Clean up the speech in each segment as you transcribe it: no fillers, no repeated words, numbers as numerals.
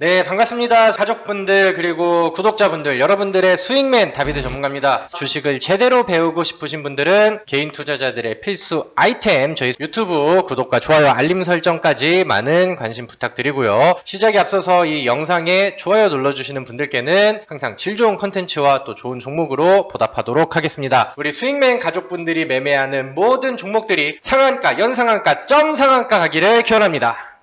네, 반갑습니다. 가족분들 그리고 구독자분들, 여러분들의 수익맨 다비드 전문가입니다. 주식을 제대로 배우고 싶으신 분들은 개인 투자자들의 필수 아이템, 저희 유튜브 구독과 좋아요, 알림 설정까지 많은 관심 부탁드리고요. 시작에 앞서서 이 영상에 좋아요 눌러주시는 분들께는 항상 질 좋은 컨텐츠와 또 좋은 종목으로 보답하도록 하겠습니다. 우리 수익맨 가족분들이 매매하는 모든 종목들이 상한가, 연상한가, 점상한가 가기를 기원합니다.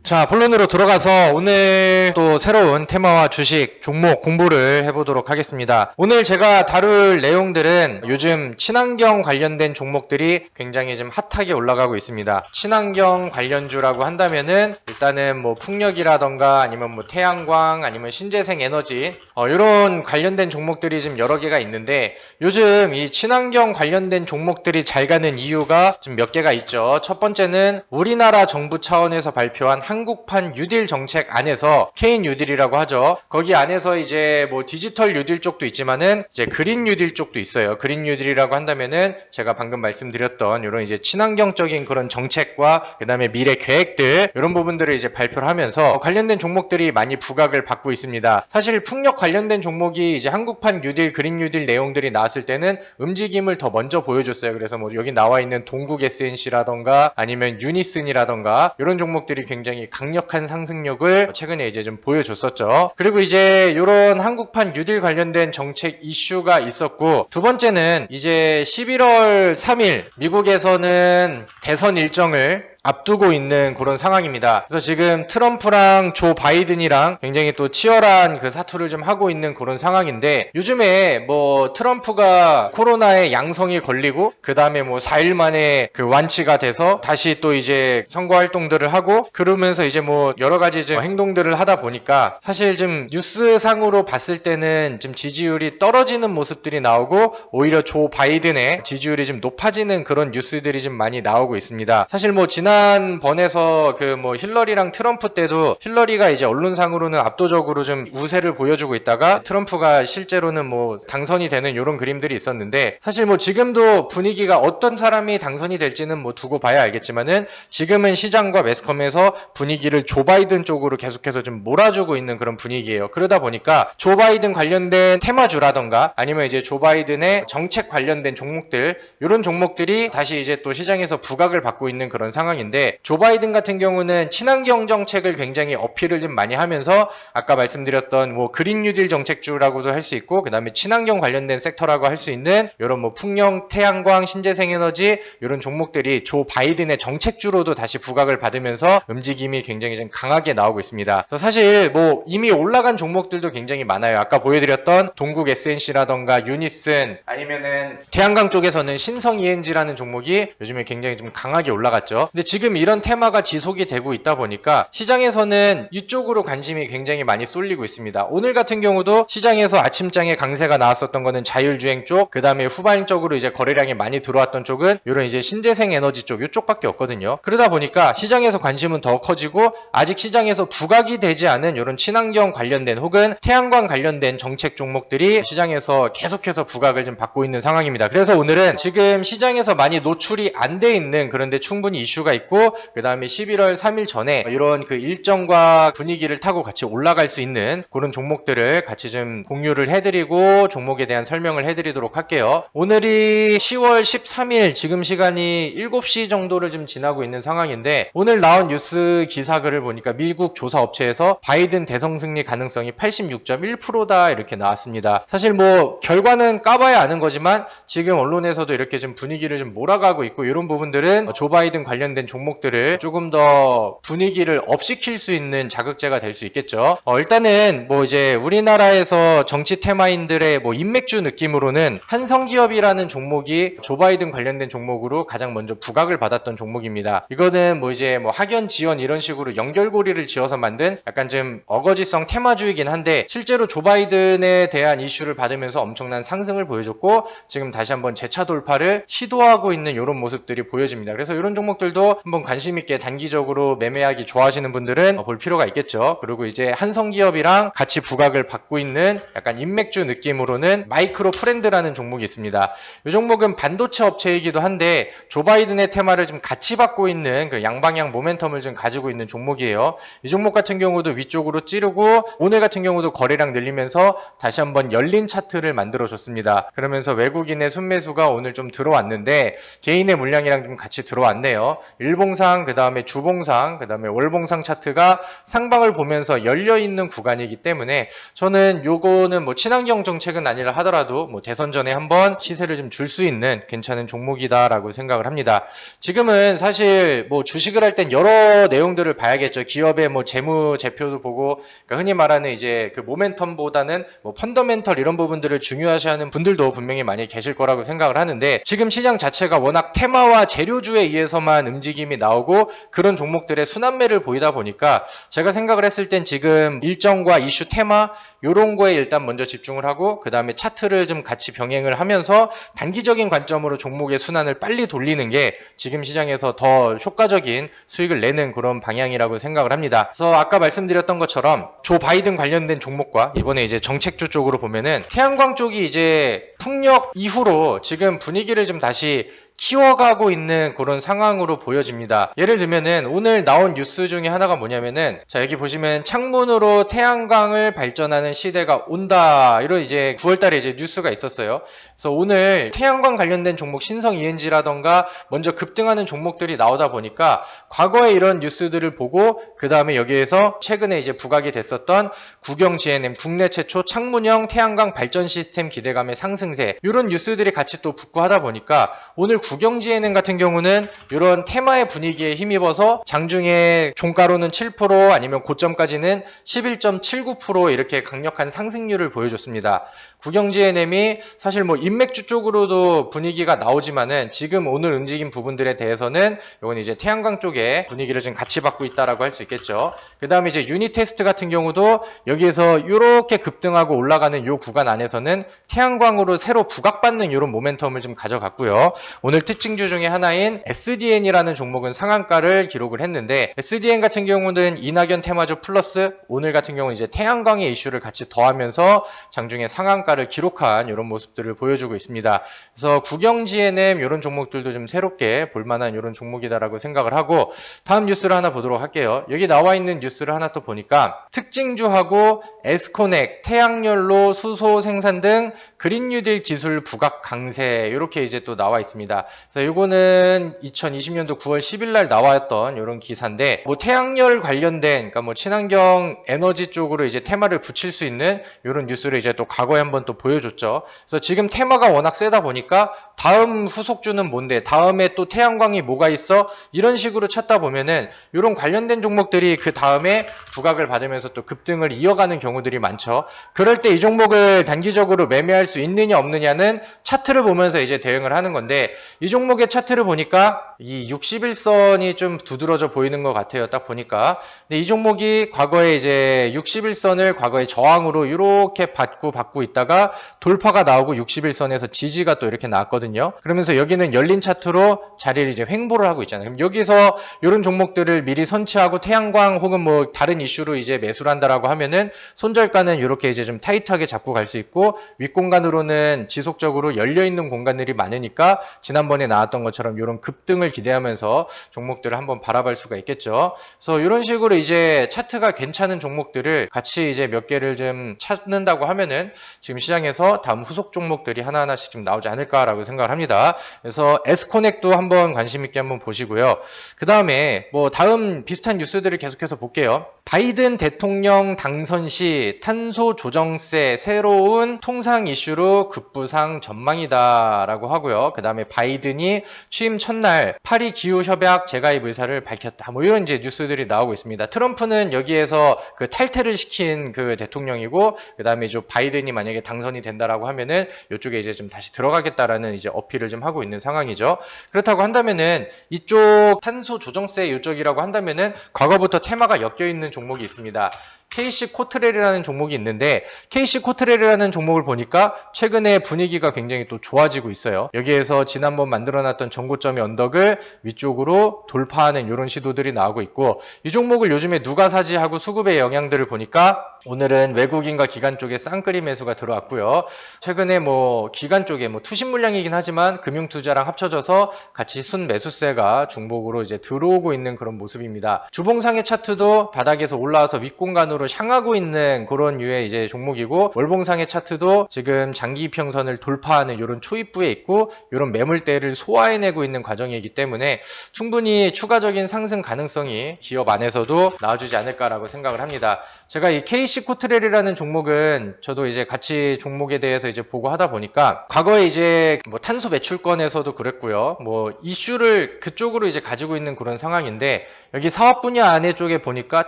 자, 본론으로 들어가서 오늘 또 새로운 테마와 주식, 종목 공부를 해보도록 하겠습니다. 오늘 제가 다룰 내용들은 요즘 친환경 관련된 종목들이 굉장히 좀 핫하게 올라가고 있습니다. 친환경 관련주라고 한다면은 일단은 뭐 풍력이라던가 아니면 뭐 태양광 아니면 신재생 에너지 이런 관련된 종목들이 좀 여러 개가 있는데 요즘 이 친환경 관련된 종목들이 잘 가는 이유가 좀 몇 개가 있죠. 첫 번째는 우리나라 정부 차원에서 발표한 한국판 뉴딜 정책 안에서 K 뉴딜이라고 하죠. 거기 안에서 이제 뭐 디지털 뉴딜 쪽도 있지만은 이제 그린 뉴딜 쪽도 있어요. 그린 뉴딜이라고 한다면은 제가 방금 말씀드렸던 이런 이제 친환경적인 그런 정책과 그다음에 미래 계획들 이런 부분들을 이제 발표를 하면서 관련된 종목들이 많이 부각을 받고 있습니다. 사실 풍력 관련된 종목이 이제 한국판 뉴딜, 그린 뉴딜 내용들이 나왔을 때는 움직임을 더 먼저 보여줬어요. 그래서 뭐 여기 나와 있는 동국 SNC라던가 아니면 유니슨이라던가 이런 종목들이 굉장히 강력한 상승력을 최근에 이제 좀 보여줬었죠. 그리고 이제 이런 한국판 뉴딜 관련된 정책 이슈가 있었고, 두 번째는 이제 11월 3일 미국에서는 대선 일정을 앞두고 있는 그런 상황입니다. 그래서 지금 트럼프랑 조 바이든이랑 굉장히 또 치열한 그 사투를 좀 하고 있는 그런 상황인데, 요즘에 뭐 트럼프가 코로나에 양성이 걸리고 그 다음에 뭐 4일 만에 그 완치가 돼서 다시 또 이제 선거 활동들을 하고 그러면서 이제 뭐 여러 가지 좀 행동들을 하다 보니까 사실 좀 뉴스상으로 봤을 때는 좀 지지율이 떨어지는 모습들이 나오고 오히려 조 바이든의 지지율이 좀 높아지는 그런 뉴스들이 좀 많이 나오고 있습니다. 사실 뭐 지난번에서 그 뭐 힐러리랑 트럼프 때도 힐러리가 이제 언론상으로는 압도적으로 좀 우세를 보여주고 있다가 트럼프가 실제로는 뭐 당선이 되는 이런 그림들이 있었는데, 사실 뭐 지금도 분위기가 어떤 사람이 당선이 될지는 뭐 두고 봐야 알겠지만은 지금은 시장과 매스컴에서 분위기를 조 바이든 쪽으로 계속해서 좀 몰아주고 있는 그런 분위기예요. 그러다 보니까 조 바이든 관련된 테마주라던가 아니면 이제 조 바이든의 정책 관련된 종목들, 이런 종목들이 다시 이제 또 시장에서 부각을 받고 있는 그런 상황인데, 조 바이든 같은 경우는 친환경 정책을 굉장히 어필을 좀 많이 하면서 아까 말씀드렸던 뭐 그린 뉴딜 정책주라고도 할 수 있고, 그 다음에 친환경 관련된 섹터라고 할 수 있는 이런 뭐 풍력, 태양광, 신재생 에너지 이런 종목들이 조 바이든의 정책주로도 다시 부각을 받으면서 움직임이 굉장히 좀 강하게 나오고 있습니다. 그래서 사실 뭐 이미 올라간 종목들도 굉장히 많아요. 아까 보여드렸던 동국 SNC라던가 유니슨 아니면은 태양광 쪽에서는 신성 ENG라는 종목이 요즘에 굉장히 좀 강하게 올라갔죠. 근데 지금 이런 테마가 지속이 되고 있다 보니까 시장에서는 이쪽으로 관심이 굉장히 많이 쏠리고 있습니다. 오늘 같은 경우도 시장에서 아침장에 강세가 나왔었던 거는 자율주행 쪽, 그 다음에 후반적으로 이제 거래량이 많이 들어왔던 쪽은 이런 이제 신재생 에너지 쪽, 이쪽밖에 없거든요. 그러다 보니까 시장에서 관심은 더 커지고 아직 시장에서 부각이 되지 않은 이런 친환경 관련된 혹은 태양광 관련된 정책 종목들이 시장에서 계속해서 부각을 좀 받고 있는 상황입니다. 그래서 오늘은 지금 시장에서 많이 노출이 안 돼 있는, 그런데 충분히 이슈가 있고 그 다음에 11월 3일 전에 이런 그 일정과 분위기를 타고 같이 올라갈 수 있는 그런 종목들을 같이 좀 공유를 해드리고 종목에 대한 설명을 해드리도록 할게요. 오늘이 10월 13일 지금 시간이 7시 정도를 좀 지나고 있는 상황인데, 오늘 나온 뉴스 기사글을 보니까 미국 조사업체에서 바이든 대선 승리 가능성이 86.1%다 이렇게 나왔습니다. 사실 뭐 결과는 까봐야 아는 거지만 지금 언론에서도 이렇게 좀 분위기를 좀 몰아가고 있고, 이런 부분들은 조 바이든 관련된 종목들을 조금 더 분위기를 업시킬 수 있는 자극제가 될 수 있겠죠. 일단은 뭐 이제 우리나라에서 정치 테마인들의 뭐 인맥주 느낌으로는 한성기업이라는 종목이 조 바이든 관련된 종목으로 가장 먼저 부각을 받았던 종목입니다. 이거는 뭐 이제 뭐 학연 지원 이런 식으로 연결고리를 지어서 만든 약간 좀 어거지성 테마주이긴 한데, 실제로 조 바이든에 대한 이슈를 받으면서 엄청난 상승을 보여줬고 지금 다시 한번 재차 돌파를 시도하고 있는 이런 모습들이 보여집니다. 그래서 이런 종목들도 정도 한번 관심 있게 단기적으로 매매하기 좋아하시는 분들은 볼 필요가 있겠죠. 그리고 이제 한성기업이랑 같이 부각을 받고 있는 약간 인맥주 느낌으로는 마이크로 프렌드라는 종목이 있습니다. 이 종목은 반도체 업체이기도 한데 조 바이든의 테마를 좀 같이 받고 있는 그 양방향 모멘텀을 좀 가지고 있는 종목이에요. 이 종목 같은 경우도 위쪽으로 찌르고 오늘 같은 경우도 거래량 늘리면서 다시 한번 열린 차트를 만들어 줬습니다. 그러면서 외국인의 순매수가 오늘 좀 들어왔는데 개인의 물량이랑 좀 같이 들어왔네요. 일봉상, 그 다음에 주봉상, 그 다음에 월봉상 차트가 상방을 보면서 열려있는 구간이기 때문에 저는 요거는 뭐 친환경 정책은 아니라 하더라도 뭐 대선 전에 한번 시세를 좀 줄 수 있는 괜찮은 종목이다라고 생각을 합니다. 지금은 사실 뭐 주식을 할 땐 여러 내용들을 봐야겠죠. 기업의 뭐 재무 제표도 보고, 그러니까 흔히 말하는 이제 그 모멘텀보다는 뭐 펀더멘털 이런 부분들을 중요시하는 분들도 분명히 많이 계실 거라고 생각을 하는데, 지금 시장 자체가 워낙 테마와 재료주에 의해서만 움직임이 나오고 그런 종목들의 순환매를 보이다 보니까 제가 생각을 했을 땐 지금 일정과 이슈 테마 요런 거에 일단 먼저 집중을 하고 그 다음에 차트를 좀 같이 병행을 하면서 단기적인 관점으로 종목의 순환을 빨리 돌리는 게 지금 시장에서 더 효과적인 수익을 내는 그런 방향이라고 생각을 합니다. 그래서 아까 말씀드렸던 것처럼 조 바이든 관련된 종목과 이번에 이제 정책주 쪽으로 보면은 태양광 쪽이 이제 풍력 이후로 지금 분위기를 좀 다시 키워가고 있는 그런 상황으로 보여집니다. 예를 들면은 오늘 나온 뉴스 중에 하나가 뭐냐면은, 자 여기 보시면 창문으로 태양광을 발전하는 시대가 온다, 이런 이제 9월달에 이제 뉴스가 있었어요. 그래서 오늘 태양광 관련된 종목 신성 ENG라던가 먼저 급등하는 종목들이 나오다 보니까 과거에 이런 뉴스들을 보고 그 다음에 여기에서 최근에 이제 부각이 됐었던 국영 GNM 국내 최초 창문형 태양광 발전 시스템 기대감의 상승세, 이런 뉴스들이 같이 또 붙고 하다 보니까 오늘 국영 GNM 같은 경우는 이런 테마의 분위기에 힘입어서 장중에 종가로는 7% 아니면 고점까지는 11.79% 이렇게 강력한 상승률을 보여줬습니다. 국영 GNM이 사실 뭐 인맥주 쪽으로도 분위기가 나오지만은 지금 오늘 움직인 부분들에 대해서는 이건 이제 태양광 쪽에 분위기를 좀 같이 받고 있다라고 할 수 있겠죠. 그 다음에 이제 유니테스트 같은 경우도 여기에서 이렇게 급등하고 올라가는 요 구간 안에서는 태양광으로 새로 부각받는 이런 모멘텀을 좀 가져갔고요. 오늘 특징주 중에 하나인 SDN이라는 종목은 상한가를 기록을 했는데, SDN 같은 경우는 이낙연 테마주 플러스 오늘 같은 경우는 이제 태양광의 이슈를 같이 더하면서 장중에 상한가를 기록한 이런 모습들을 보여주고 있습니다. 그래서 국영 GNM 이런 종목들도 좀 새롭게 볼만한 이런 종목이다라고 생각을 하고, 다음 뉴스를 하나 보도록 할게요. 여기 나와 있는 뉴스를 하나 또 보니까 특징주하고 에스코넥, 태양열로 수소 생산 등 그린 뉴딜 기술 부각 강세, 이렇게 이제 또 나와 있습니다. 그래서 이거는 2020년도 9월 10일 날 나왔던 이런 기사인데, 뭐 태양열 관련된, 그러니까 뭐 친환경 에너지 쪽으로 이제 테마를 붙일 수 있는 이런 뉴스를 이제 또 과거에 한번 또 보여줬죠. 그래서 지금 테마가 워낙 세다 보니까 다음 후속주는 뭔데, 다음에 또 태양광이 뭐가 있어, 이런 식으로 찾다 보면은 이런 관련된 종목들이 그 다음에 부각을 받으면서 또 급등을 이어가는 경우들이 많죠. 그럴 때 이 종목을 단기적으로 매매할 수 있느냐 없느냐는 차트를 보면서 이제 대응을 하는 건데, 이 종목의 차트를 보니까 이 61선이 좀 두드러져 보이는 것 같아요. 딱 보니까. 근데 이 종목이 과거에 이제 61선을 과거에 저항으로 이렇게 받고 있다가 돌파가 나오고 61선에서 지지가 또 이렇게 나왔거든요. 그러면서 여기는 열린 차트로 자리를 이제 횡보를 하고 있잖아요. 그럼 여기서 이런 종목들을 미리 선취하고 태양광 혹은 뭐 다른 이슈로 이제 매수를 한다라고 하면은 손절가는 이렇게 이제 좀 타이트하게 잡고 갈 수 있고, 윗공간으로는 지속적으로 열려있는 공간들이 많으니까 지난번에 나왔던 것처럼 이런 급등을 기대하면서 종목들을 한번 바라볼 수가 있겠죠. 그래서 이런 식으로 이제 차트가 괜찮은 종목들을 같이 이제 몇 개를 좀 찾는다고 하면은 지금 시장에서 다음 후속 종목들이 하나하나씩 좀 나오지 않을까라고 생각을 합니다. 그래서 에스코넥도 한번 관심 있게 한번 보시고요. 그 다음에 뭐 다음 비슷한 뉴스들을 계속해서 볼게요. 바이든 대통령 당선 시 탄소 조정세 새로운 통상 이슈로 급부상 전망이다라고 하고요. 그 다음에 바이든이 취임 첫날 파리 기후 협약 재가입 의사를 밝혔다. 뭐 이런 이제 뉴스들이 나오고 있습니다. 트럼프는 여기에서 그 탈퇴를 시킨 그 대통령이고, 그 다음에 조 바이든이 만약에 당선이 된다라고 하면은 이쪽에 이제 좀 다시 들어가겠다라는 이제 어필을 좀 하고 있는 상황이죠. 그렇다고 한다면은 이쪽 탄소 조정세 이쪽이라고 한다면은 과거부터 테마가 엮여 있는 종목이 있습니다. KC 코트렐이라는 종목이 있는데 KC 코트렐이라는 종목을 보니까 최근에 분위기가 굉장히 또 좋아지고 있어요. 여기에서 지난번 만들어놨던 전고점의 언덕을 위쪽으로 돌파하는 이런 시도들이 나오고 있고, 이 종목을 요즘에 누가 사지 하고 수급의 영향들을 보니까 오늘은 외국인과 기관 쪽에 쌍끌이 매수가 들어왔고요. 최근에 뭐 기관 쪽에 뭐 투심 물량이긴 하지만 금융 투자랑 합쳐져서 같이 순 매수세가 중복으로 이제 들어오고 있는 그런 모습입니다. 주봉상의 차트도 바닥에서 올라와서 윗공간으로 향하고 있는 그런 류의 이제 종목이고, 월봉상의 차트도 지금 장기 이평선을 돌파하는 이런 초입부에 있고 이런 매물대를 소화해내고 있는 과정이기 때문에 충분히 추가적인 상승 가능성이 기업 안에서도 나와주지 않을까라고 생각을 합니다. 제가 이 KC 코트렐이라는 종목은 저도 이제 같이 종목에 대해서 이제 보고 하다 보니까 과거에 이제 뭐 탄소 매출권에서도 그랬고요. 뭐 이슈를 그쪽으로 이제 가지고 있는 그런 상황인데, 여기 사업 분야 안에 쪽에 보니까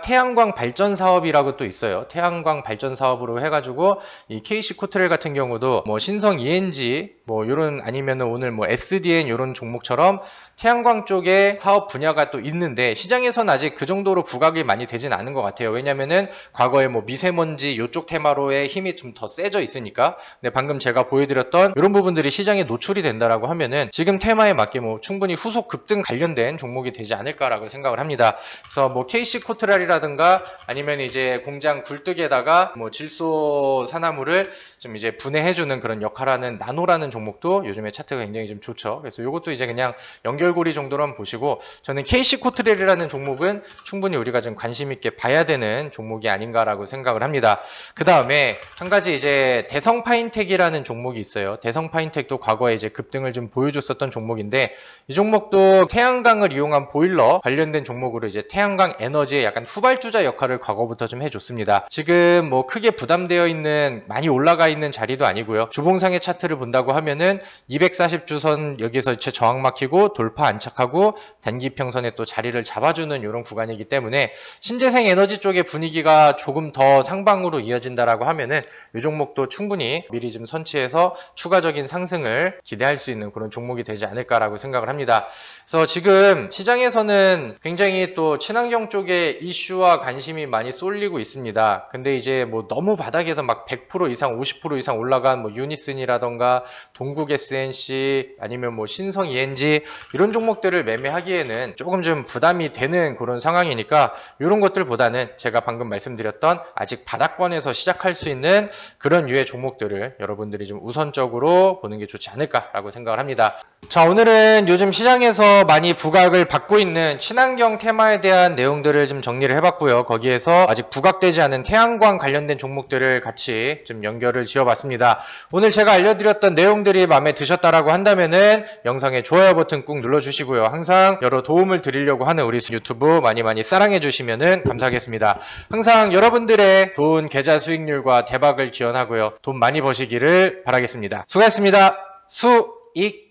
태양광 발전 사업이라고 또 있어요. 태양광 발전 사업으로 해가지고 이 KC 코트렐 같은 경우도 뭐 신성 ENG 뭐 요런 아니면은 오늘 뭐 SDN 요런 종목처럼 태양광 쪽에 사업 분야가 또 있는데 시장에서는 아직 그 정도로 부각이 많이 되진 않은 것 같아요. 왜냐면은 과거에 뭐 미세먼지 요쪽 테마로의 힘이 좀 더 세져 있으니까. 근데 방금 제가 보여드렸던 이런 부분들이 시장에 노출이 된다라고 하면은 지금 테마에 맞게 뭐 충분히 후속 급등 관련된 종목이 되지 않을까라고 생각을 합니다. 그래서 뭐 KC 코트렐이라든가 아니면 이제 공장 굴뚝에다가 뭐 질소 산화물을 좀 이제 분해해주는 그런 역할하는 나노라는 종목도 요즘에 차트가 굉장히 좀 좋죠. 그래서 이것도 이제 그냥 연결고리 정도로 한번 보시고, 저는 KC 코트렐이라는 종목은 충분히 우리가 좀 관심 있게 봐야 되는 종목이 아닌가라고 생각을 합니다. 그 다음에 한 가지 이제 대성 파인텍이라는 종목이 있어요. 대성 파인텍도 과거에 이제 급등을 좀 보여줬었던 종목인데, 이 종목도 태양광을 이용한 보일러 관련된 종목으로 이제 태양광 에너지의 약간 후발주자 역할을 과거부터 좀 해줬습니다. 지금 뭐 크게 부담되어 있는, 많이 올라가 있는 자리도 아니고요. 주봉상의 차트를 본다고 하면은 240주선 여기서 저항 막히고 돌파 안착하고 단기평선에 또 자리를 잡아주는 이런 구간이기 때문에 신재생 에너지 쪽의 분위기가 조금 더 상방으로 이어진다라고 하면은 이 종목도 충분히 미리 좀 선취해서 추가적인 상승을 기대할 수 있는 그런 종목이 되지 않을까라고 생각을 합니다. 그래서 지금 시장에서는 굉장히 또 친환경 쪽에 이슈와 관심이 많이 쏠리고 있습니다. 근데 이제 뭐 너무 바닥에서 막 100% 이상 50% 이상 올라간 뭐 유니슨이라던가 동국 SNC 아니면 뭐 신성 ENG 이런 종목들을 매매하기에는 조금 좀 부담이 되는 그런 상황이니까 이런 것들보다는 제가 방금 말씀드렸던 아직 바닥권에서 시작할 수 있는 그런 유의 종목들을 여러분들이 좀 우선적으로 보는 게 좋지 않을까라고 생각을 합니다. 자, 오늘은 요즘 시장에서 많이 부각을 받고 있는 친환경 테마에 대한 내용들을 좀 정리를 해봤고요. 거기에서 아직 부각되지 않은 태양광 관련된 종목들을 같이 좀 연결을 지어봤습니다. 오늘 제가 알려드렸던 내용들이 마음에 드셨다라고 한다면은 영상에 좋아요 버튼 꾹 눌러주시고요. 항상 여러 도움을 드리려고 하는 우리 유튜브 많이 사랑해주시면은 감사하겠습니다. 항상 여러분들의 좋은 계좌 수익률과 대박을 기원하고요. 돈 많이 버시기를 바라겠습니다. 수고하셨습니다. 수익